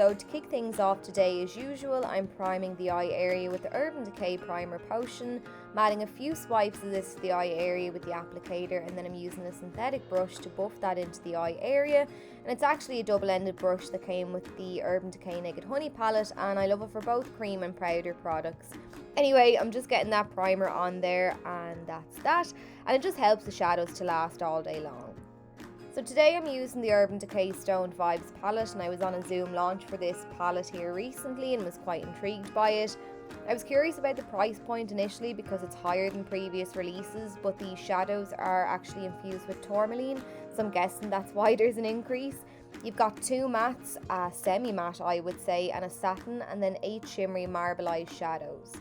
So to kick things off today, as usual, I'm priming the eye area with the Urban Decay Primer Potion. I'm adding a few swipes of this to the eye area with the applicator, and then I'm using a synthetic brush to buff that into the eye area. And it's actually a double-ended brush that came with the Urban Decay Naked Honey palette, and I love it for both cream and powder products. Anyway, I'm just getting that primer on there, and that's that. And it just helps the shadows to last all day long. So today I'm using the Urban Decay Stoned Vibes palette, and I was on a Zoom launch for this palette here recently and was quite intrigued by it. I was curious about the price point initially because it's higher than previous releases, but the shadows are actually infused with tourmaline, so I'm guessing that's why there's an increase. You've got 2 mattes, a semi-matte I would say, and a satin, and then 8 shimmery marbleized shadows.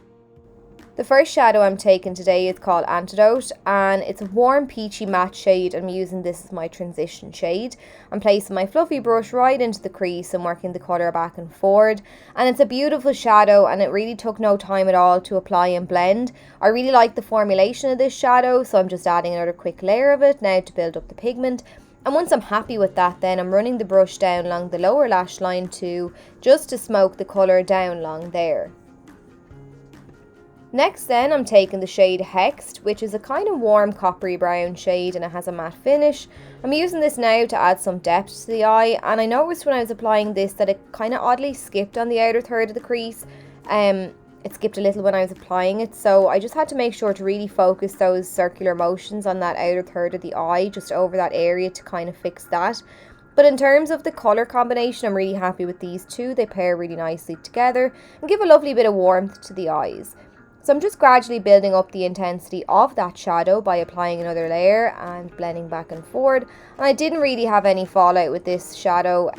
The first shadow I'm taking today is called Antidote, and it's a warm peachy matte shade. I'm using this as my transition shade. I'm placing my fluffy brush right into the crease and working the colour back and forward, and it's a beautiful shadow, and it really took no time at all to apply and blend. I really like the formulation of this shadow, so I'm just adding another quick layer of it now to build up the pigment. And once I'm happy with that, then I'm running the brush down along the lower lash line too, just to smoke the colour down along there. Next then, I'm taking the shade Hexed, which is a kind of warm coppery brown shade, and it has a matte finish. I'm using this now to add some depth to the eye, and I noticed when I was applying this that it kind of oddly skipped on the outer third of the crease. It skipped a little when I was applying it, so I just had to make sure to really focus those circular motions on that outer third of the eye, just over that area, to kind of fix that. But in terms of the colour combination, I'm really happy with these two. They pair really nicely together and give a lovely bit of warmth to the eyes. So I'm just gradually building up the intensity of that shadow by applying another layer and blending back and forward. And I didn't really have any fallout with this shadow,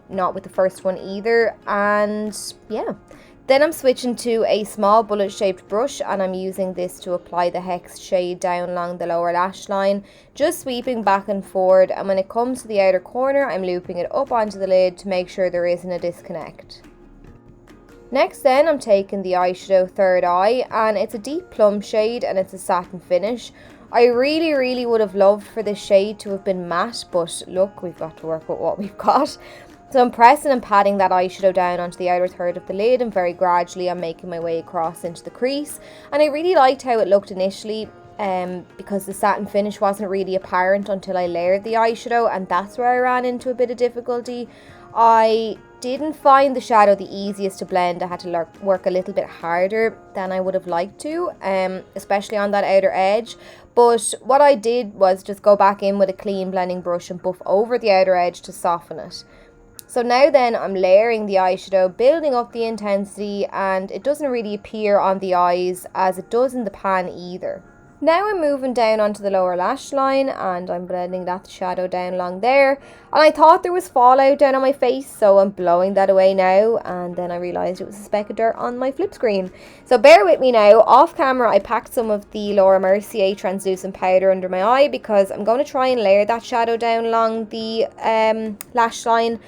not with the first one either. And yeah, then I'm switching to a small bullet shaped brush, and I'm using this to apply the Hex shade down along the lower lash line, just sweeping back and forward. And when it comes to the outer corner, I'm looping it up onto the lid to make sure there isn't a disconnect. Next then, I'm taking the eyeshadow Third Eye, and it's a deep plum shade and it's a satin finish. I really would have loved for this shade to have been matte, but look, we've got to work with what we've got. So I'm pressing and patting that eyeshadow down onto the outer third of the lid, and very gradually I'm making my way across into the crease. And I really liked how it looked initially, because the satin finish wasn't really apparent until I layered the eyeshadow, and that's where I ran into a bit of difficulty. I didn't find the shadow the easiest to blend. I had to work a little bit harder than I would have liked to, especially on that outer edge. But what I did was just go back in with a clean blending brush and buff over the outer edge to soften it. So now then I'm layering the eyeshadow, building up the intensity, and it doesn't really appear on the eyes as it does in the pan either. Now I'm moving down onto the lower lash line, and I'm blending that shadow down along there. And I thought there was fallout down on my face, so I'm blowing that away now. And then I realised it was a speck of dirt on my flip screen. So bear with me now. Off camera, I packed some of the Laura Mercier translucent powder under my eye, because I'm going to try and layer that shadow down along the lash line.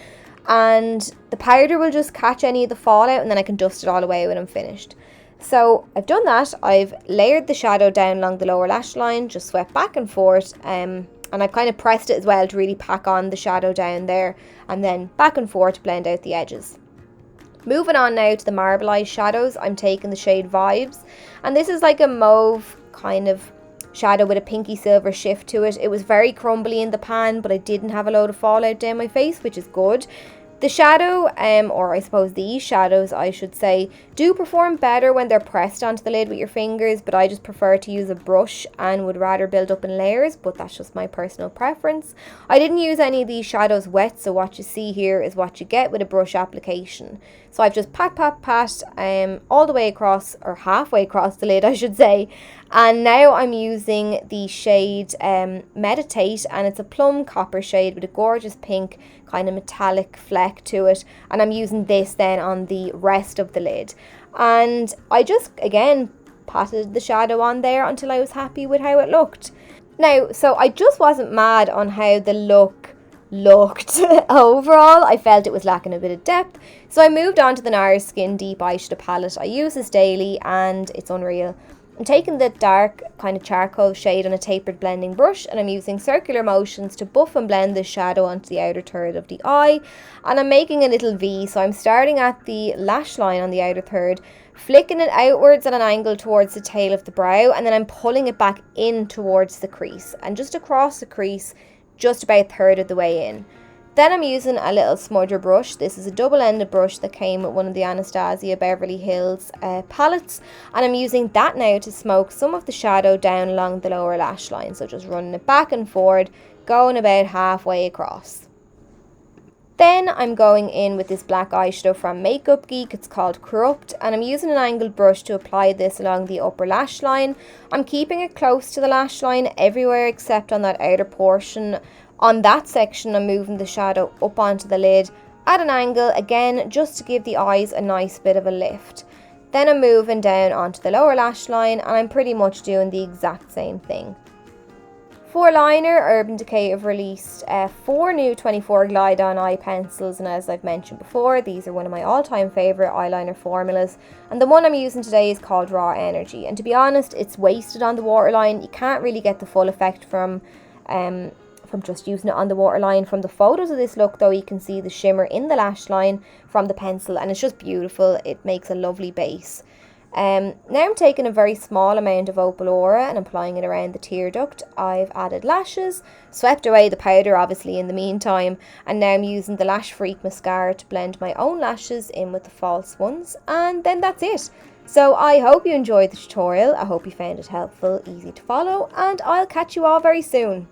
And the powder will just catch any of the fallout, and then I can dust it all away when I'm finished. So I've done that. I've layered the shadow down along the lower lash line, just swept back and forth, and I've kind of pressed it as well to really pack on the shadow down there, and then back and forth to blend out the edges. Moving on now to the marbleized shadows, I'm taking the shade Vibes, and this is like a mauve kind of shadow with a pinky silver shift to it. It was very crumbly in the pan, but I didn't have a load of fallout down my face, which is good. The shadow, or I suppose these shadows I should say, do perform better when they're pressed onto the lid with your fingers, but I just prefer to use a brush and would rather build up in layers, but that's just my personal preference. I didn't use any of these shadows wet, so what you see here is what you get with a brush application. So I've just pat all the way across, or halfway across the lid I should say, and now I'm using the shade Meditate, and it's a plum copper shade with a gorgeous pink kind of metallic fleck to it, and I'm using this then on the rest of the lid. And I just again patted the shadow on there until I was happy with how it looked. Now, so I just wasn't mad on how the look looked overall. I felt it was lacking a bit of depth, so I moved on to the NARS Skin Deep Eyeshadow Palette. I use this daily and it's unreal. I'm taking the dark kind of charcoal shade on a tapered blending brush, and I'm using circular motions to buff and blend the shadow onto the outer third of the eye, and I'm making a little V. So I'm starting at the lash line on the outer third, flicking it outwards at an angle towards the tail of the brow, and then I'm pulling it back in towards the crease and just across the crease, just about a third of the way in. Then I'm using a little smudger brush. This is a double-ended brush that came with one of the Anastasia Beverly Hills palettes, and I'm using that now to smoke some of the shadow down along the lower lash line. So just running it back and forward, going about halfway across. Then I'm going in with this black eyeshadow from Makeup Geek. It's called Corrupt, and I'm using an angled brush to apply this along the upper lash line. I'm keeping it close to the lash line everywhere except on that outer portion. On that section, I'm moving the shadow up onto the lid at an angle, again, just to give the eyes a nice bit of a lift. Then I'm moving down onto the lower lash line, and I'm pretty much doing the exact same thing. For liner, Urban Decay have released 4 new 24 Glide On eye pencils, and as I've mentioned before, these are one of my all-time favourite eyeliner formulas, and the one I'm using today is called Raw Energy, and to be honest, it's wasted on the waterline. You can't really get the full effect from just using it on the waterline. From the photos of this look though, you can see the shimmer in the lash line from the pencil, and it's just beautiful. It makes a lovely base. Now I'm taking a very small amount of Opal Aura and applying it around the tear duct. I've added lashes, swept away the powder obviously in the meantime, and now I'm using the Lash Freak mascara to blend my own lashes in with the false ones, and then that's it. So I hope you enjoyed the tutorial. I hope you found it helpful, easy to follow, and I'll catch you all very soon.